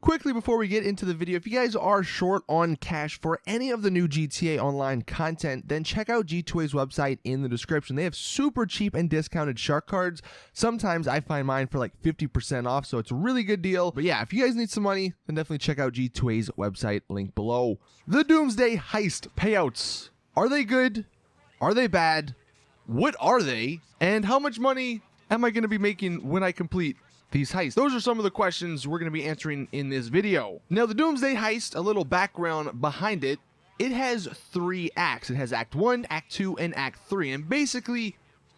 quickly before we get into the video, if you guys are short on cash for any of the new GTA Online content, then check out G2A's website in the description. They have super cheap and discounted shark cards. Sometimes I find mine for like 50% off, so it's a really good deal. But yeah, if you guys need some money, then definitely check out G2A's website, link below. The Doomsday Heist Payouts. Are they good? Are they bad? What are they? And how much money am I going to be making when I complete these heists? Those are some of the questions we're going to be answering in this video. Now, the Doomsday Heist, a little background behind it, it has 3 acts. It has Act 1, Act 2, and Act 3. And basically,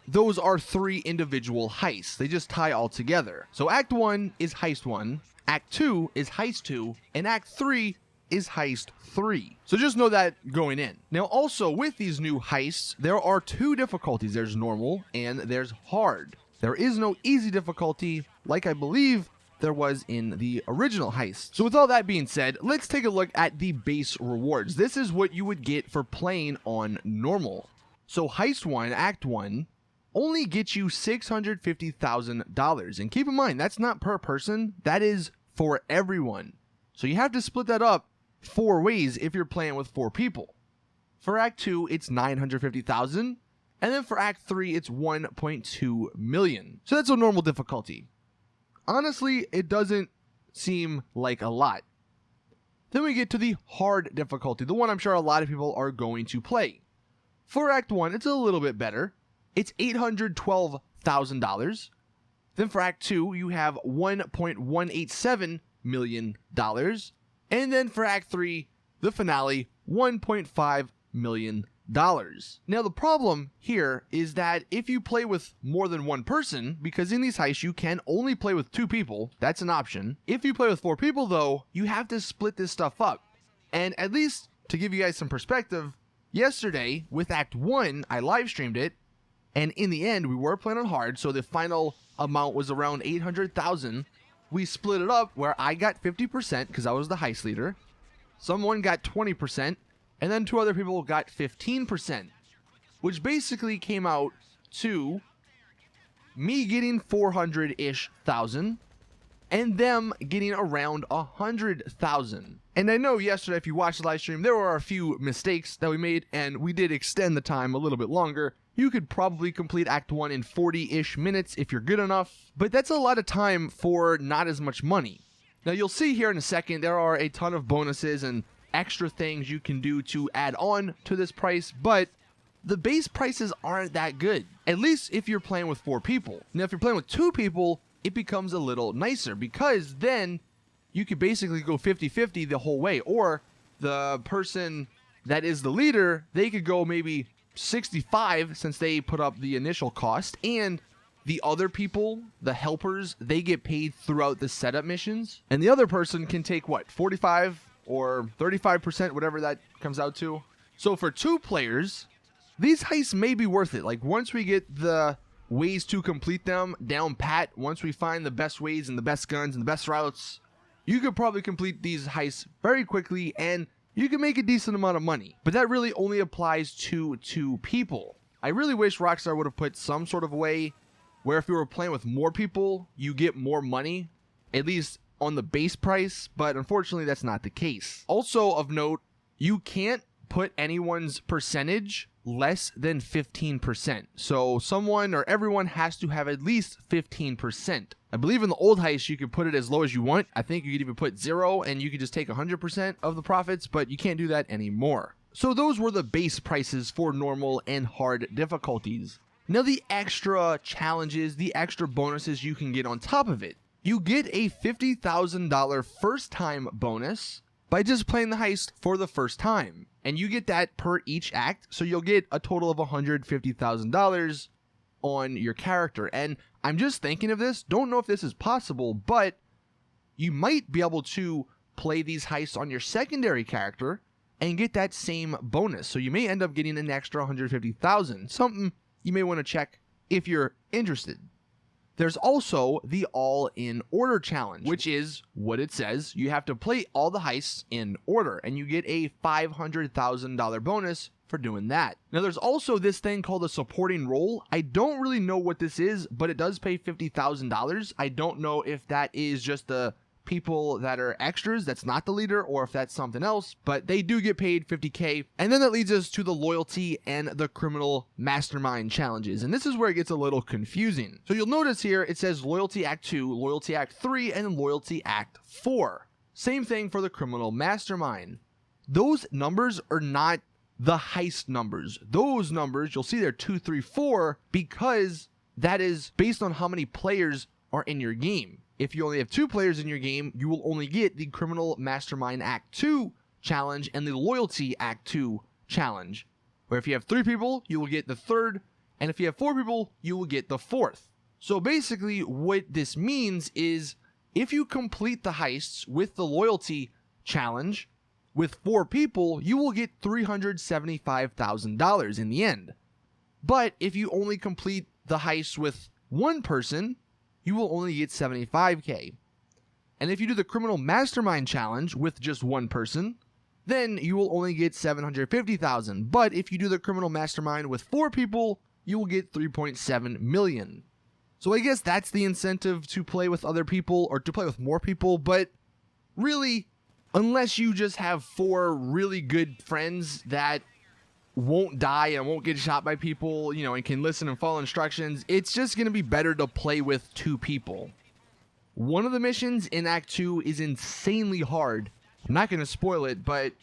those are 3 individual heists. They just tie all together. So Act 1 is Heist 1, Act 2 is Heist 2, and Act 3 is Heist 3. So just know that going in. Now, also with these new heists, there are 2 difficulties. There's normal and there's hard. There is no easy difficulty, like I believe there was in the original heist. So with all that being said, let's take a look at the base rewards. This is what you would get for playing on normal. So Heist 1, Act 1, only gets you $650,000. And keep in mind, that's not per person, that is for everyone. So you have to split that up 4 ways if you're playing with 4 people. For Act 2, it's $950,000. And then for Act 3, it's $1.2 million. So that's a normal difficulty. Honestly, it doesn't seem like a lot. Then we get to the hard difficulty, the one I'm sure a lot of people are going to play. For Act 1, it's a little bit better. It's $812,000. Then for Act 2, you have $1.187 million. And then for Act 3, the finale, $1.5 million. Now, the problem here is that if you play with more than one person, because in these heists you can only play with 2 people, that's an option. If you play with 4 people though, you have to split this stuff up. And at least to give you guys some perspective, yesterday with Act 1, I live streamed it, and in the end we were playing on hard, so the final amount was around $800,000. We split it up where I got 50% because I was the heist leader, someone got 20%, and then 2 other people got 15%, which basically came out to me getting 400-ish thousand and them getting around 100,000. And I know yesterday, if you watched the live stream, there were a few mistakes that we made, and we did extend the time a little bit longer. You could probably complete Act 1 in 40-ish minutes if you're good enough, but that's a lot of time for not as much money. Now, you'll see here in a second, there are a ton of bonuses and extra things you can do to add on to this price, but the base prices aren't that good, at least if you're playing with 4 people. Now, if you're playing with 2 people, it becomes a little nicer, because then you could basically go 50-50 the whole way, or the person that is the leader, they could go maybe 65 since they put up the initial cost, and the other people, the helpers, they get paid throughout the setup missions, and the other person can take what, 45 or 35%, whatever that comes out to. So for 2 players, these heists may be worth it. Like, once we get the ways to complete them down pat, once we find the best ways and the best guns and the best routes, you could probably complete these heists very quickly and you can make a decent amount of money. But that really only applies to 2 people. I really wish Rockstar would have put some sort of way where if you were playing with more people, you get more money, at least on the base price, but unfortunately that's not the case. Also of note, you can't put anyone's percentage less than 15%. So someone or everyone has to have at least 15%. I believe in the old heist you could put it as low as you want. I think you could even put 0 and you could just take 100% of the profits, but you can't do that anymore. So those were the base prices for normal and hard difficulties. Now the extra challenges, the extra bonuses you can get on top of it. You get a $50,000 first time bonus by just playing the heist for the first time. And you get that per each act, so you'll get a total of $150,000 on your character. And I'm just thinking of this, don't know if this is possible, but you might be able to play these heists on your secondary character and get that same bonus. So you may end up getting an extra $150,000, something you may want to check if you're interested. There's also the all-in order challenge, which is what it says. You have to play all the heists in order, and you get a $500,000 bonus for doing that. Now, there's also this thing called a supporting role. I don't really know what this is, but it does pay $50,000. I don't know if that is just the people that are extras, that's not the leader, or if that's something else, but they do get paid 50K. And then that leads us to the loyalty and the criminal mastermind challenges. And this is where it gets a little confusing. So you'll notice here, it says Loyalty Act 2, Loyalty Act 3, and Loyalty Act 4. Same thing for the criminal mastermind. Those numbers are not the heist numbers. Those numbers, you'll see they're 2, 3, 4, because that is based on how many players are in your game. If you only have 2 players in your game, you will only get the Criminal Mastermind Act 2 challenge and the Loyalty Act 2 challenge. Where if you have 3 people, you will get the 3rd, and if you have 4 people, you will get the 4th. So basically what this means is if you complete the heists with the Loyalty challenge with 4 people, you will get $375,000 in the end. But if you only complete the heist with 1 person, you will only get $75K. And if you do the Criminal Mastermind Challenge with just 1 person, then you will only get $750,000. But if you do the Criminal Mastermind with 4 people, you will get $3.7 million. So I guess that's the incentive to play with other people or to play with more people. But really, unless you just have 4 really good friends that won't die and won't get shot by people, you know, and can listen and follow instructions, it's just going to be better to play with 2 people. One of the missions in Act 2 is insanely hard. I'm not going to spoil it, but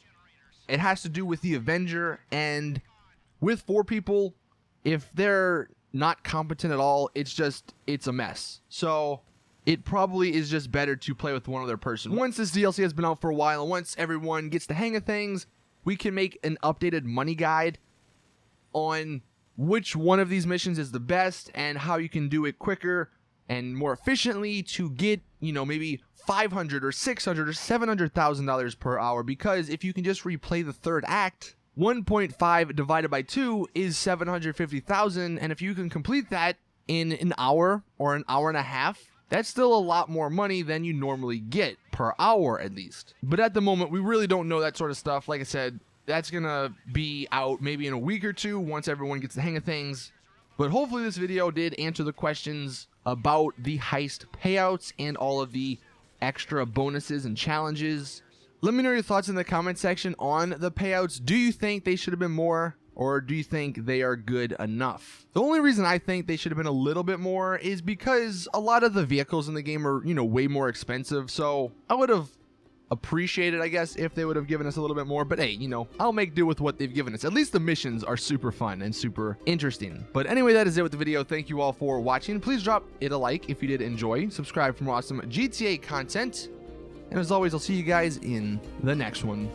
it has to do with the Avenger, and with 4 people, if they're not competent at all, it's a mess. So it probably is just better to play with one other person. Once this DLC has been out for a while, and once everyone gets the hang of things, we can make an updated money guide on which one of these missions is the best and how you can do it quicker and more efficiently to get, you know, maybe $500 or $600 or $700,000 per hour. Because if you can just replay the 3rd act, 1.5 divided by 2 is 750,000, and if you can complete that in an hour or an hour and a half, that's still a lot more money than you normally get per hour, at least. But at the moment, we really don't know that sort of stuff. Like I said, that's gonna be out maybe in a week or 2 once everyone gets the hang of things. But hopefully this video did answer the questions about the heist payouts and all of the extra bonuses and challenges. Let me know your thoughts in the comment section on the payouts. Do you think they should have been more, or do you think they are good enough? The only reason I think they should have been a little bit more is because a lot of the vehicles in the game are, you know, way more expensive. So I would have appreciated, I guess, if they would have given us a little bit more. But hey, you know, I'll make do with what they've given us. At least the missions are super fun and super interesting. But anyway, that is it with the video. Thank you all for watching. Please drop it a like if you did enjoy. Subscribe for more awesome GTA content. And as always, I'll see you guys in the next one.